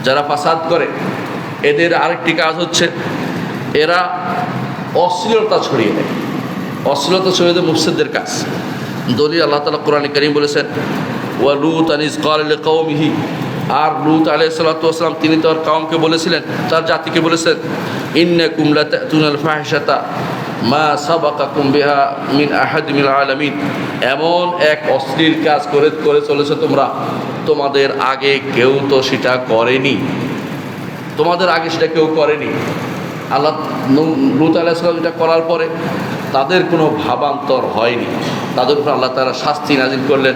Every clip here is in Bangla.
যারা ফাসাদ করে এদের আরেকটি কাজ হচ্ছে এরা অশ্লীলতা ছড়িয়ে দেয়। অশ্লীলতা ছড়িয়ে দেয় মুফসিদদের কাজ। দলিল আল্লাহ তাআলা কোরআনে কারীম বলেছেন, ওয়া লুত আনিস ক্বালা লিকাওমিহি, আর লুত আলাইহিস সালাতু ওয়াস সালাম তিনি তার কওমকে বলেছিলেন, তার জাতিকে বলেছেন, ইন্নাকুম লাতাতুনাল ফাহিশাতা মা সাবাকাকুম বিহা মিন আহাদি মিনাল আলামিন, এমন এক অশ্লীল কাজ করে চলেছো তোমরা, তোমাদের আগে কেউ তো সেটা করেনি, তোমাদের আগে সেটা কেউ করেনি। আল্লাহ লূত আলাইহিস সালাম এটা করার পরে তাদের কোনো ভাবান্তর হয়নি, তাদের উপর আল্লাহ তাআলা শাস্তি নাজিল করলেন।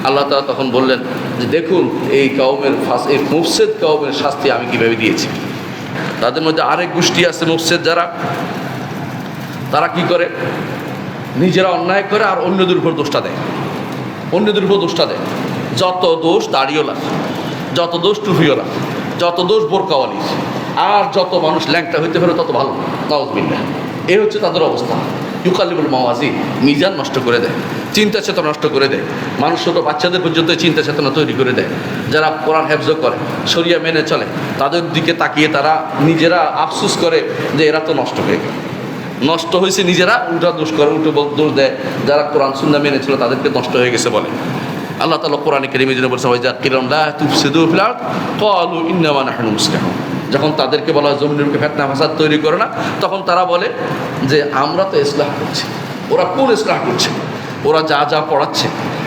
আল্লাহ তাআলা তখন বললেন যে দেখুন এই কওমের এই মুফসিদ কওমের শাস্তি আমি কীভাবে দিয়েছি। তাদের মধ্যে আরেক গোষ্ঠী আছে মুফসিদ যারা, তারা কি করে, নিজেরা অন্যায় করে আর অন্যদের উপর দোষটা দেয়, অন্যদের উপর দোষটা দেয়। যত দোষ দাড়িওয়ালা, যত দোষ টুপিওয়ালা, যত দোষ বোরকাওয়ালি, আর যত মানুষ ল্যাংটা হইতে পারে তত ভালো, নাউযুবিল্লাহ। এই হচ্ছে তাদের অবস্থা। ইউকাল্লিবুল মাওয়াজিন, মিজান নষ্ট করে দেয়, চিন্তা চেতনা নষ্ট করে দেয়, মানুষ ছোটো বাচ্চাদের পর্যন্ত চিন্তা চেতনা তৈরি করে দেয়। যারা কোরআন হেফজ করে, শরিয়া মেনে চলে, তাদের দিকে তাকিয়ে তারা নিজেরা আফসোস করে যে এরা তো নষ্ট হয়ে গেল, নষ্ট হয়েছে, নিজেরা উল্টা দোষ করে, উল্টো দোষ দেয় যারা কোরআন সুন্নাহ মেনে ছিল তাদেরকে নষ্ট হয়ে গেছে বলে। আল্লাহ তাআলা কোরআনে কারীমে যেন বলেছেন, ওয়াইযা কিল লাহুম লা তুফসিদু ফিল আরদ ক্বালু ইন্নামা নাহনু মুসলিহুন, যখন তাদেরকে বলা হয় জমিনের বুকে ফিতনা ফাসাদ তৈরি করে না, তখন তারা বলে যে আমরা তো ইসলাহ করছি। ওরা কোন ইসলাহ করছে? ওরা যা যা পড়াচ্ছে,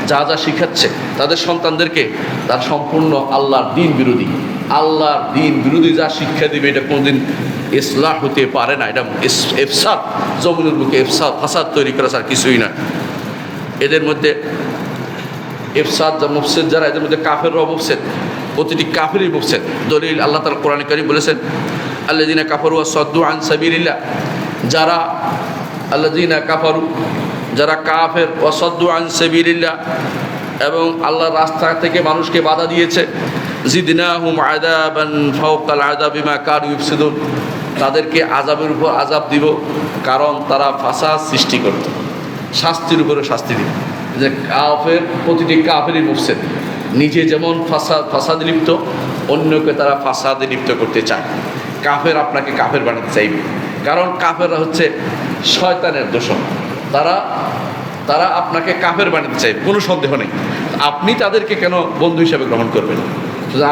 যা যা শিখাচ্ছে তাদের সন্তানদেরকে, তার সম্পূর্ণ আল্লাহর দ্বীন বিরোধী। আল্লাহর দ্বীন বিরোধী যা শিক্ষা দিবে এটা কোনোদিন ইসলাহ হতে পারে না, এটা ইফসাদ, জমিনের বুকে ইফসাদ ফাসাদ তৈরি করা আর কিছুই না। এদের মধ্যে ইফসাদ মুফসিদ যারা, এদের মধ্যে কাফেররাও মুফসিদ, প্রতিটি কাফেরই মুফসিদ। দলিল আল্লাহ তাআলা কোরআনে কারীম বলেছেন, আল্লাযীনা কাফারু ওয়া সাদ্দু আন সাবিলিল্লাহ, যারা আল্লাযীনা কাফারু, যারা কাফের, ওয়া সাদ্দু আন সাবিলিল্লাহ, এবং আল্লাহর রাস্তা থেকে মানুষকে বাধা দিয়েছে, জিদনাহুম আযাবান ফাওকাল আযাবি বিমা কানু ইফসিদুন, তাদেরকে আযাবের উপর আযাব দিব কারণ তারা ফাসাদ সৃষ্টি করত, শাস্তির উপরে শাস্তি দিব। যে কাফের, প্রতিটি কাফেরই মুফসিদ, নিজে যেমন ফাসাদে লিপ্ত, অন্যকে তারা ফাসাদে লিপ্ত করতে চায়। কাফের আপনাকে কাফের বানাতে চাইবে, কারণ কাফেররা হচ্ছে শয়তানের দোষর, তারা আপনাকে কাফের বানাতে চাইবে, কোনো সন্দেহ নেই। আপনি তাদেরকে কেন বন্ধু হিসাবে গ্রহণ করবেন?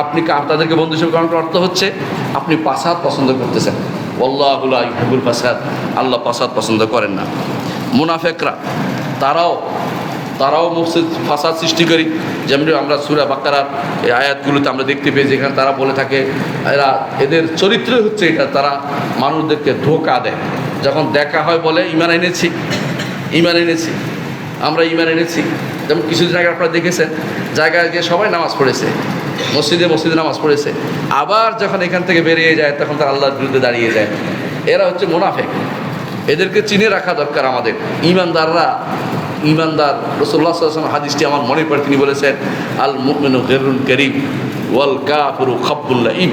আপনি তাদেরকে বন্ধু হিসেবে গ্রহণ করার অর্থ হচ্ছে আপনি ফাসাদ পছন্দ করতেছেন। আল্লাহু লা ইউহিব্বুল ফাসাদ, আল্লাহ ফাসাদ পছন্দ করেন না। মুনাফিকরা তারাও মুফসিদ, ফাসাদ সৃষ্টিকারী। যেমনি আমরা সূরা বাকারার এই আয়াতগুলোতে আমরা দেখতে পেয়েছি, এখানে তারা বলে থাকে, এদের চরিত্র হচ্ছে এটা, তারা মানুষদেরকে ধোঁকা দেয়। যখন দেখা হয় বলে ঈমান এনেছি, আমরা ঈমান এনেছি। যেমন কিছুদিন আগে আপনারা দেখেছেন জায়গায় গিয়ে সবাই নামাজ পড়েছে, মসজিদে নামাজ পড়েছে, আবার যখন এখান থেকে বেরিয়ে যায় তখন তারা আল্লাহর বিরুদ্ধে দাঁড়িয়ে যায়। এরা হচ্ছে মুনাফিক, এদেরকে চিনে রাখা দরকার আমাদের। ইমানদার রাসূলুল্লাহ সাল্লাল্লাহু আলাইহি ওয়াসাল্লাম হাদিসটি আমার মনে পড়ে, তিনি বলেছেন, আল মুমিনু গিররুল কারীম ওয়াল কাফিরু খাব্বুল লাঈম,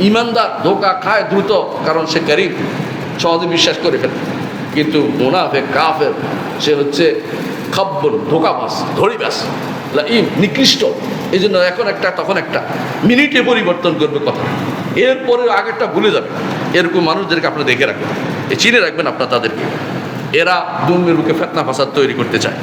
ইমানদার ধোঁকা খায় দ্রুত, কারণ সে কারীম, সহজে বিশ্বাস করে ফেলে। কিন্তু মুনাফিক কাফের সে হচ্ছে খাব্বুল, ধোঁকাবাজ, ধড়িবাজ, লাঈম, নিকৃষ্ট। এই জন্য এখন একটা তখন একটা, মিনিটে পরিবর্তন করবে কথা, এরপরে আগেরটা ভুলে যাবে। এরকম মানুষদেরকে আপনারা দেখে রাখবেন, চিনে রাখবেন আপনারা তাদেরকে। এরা দুনিয়ার বুকে ফিতনা ফাসাদ তৈরি করতে চায়।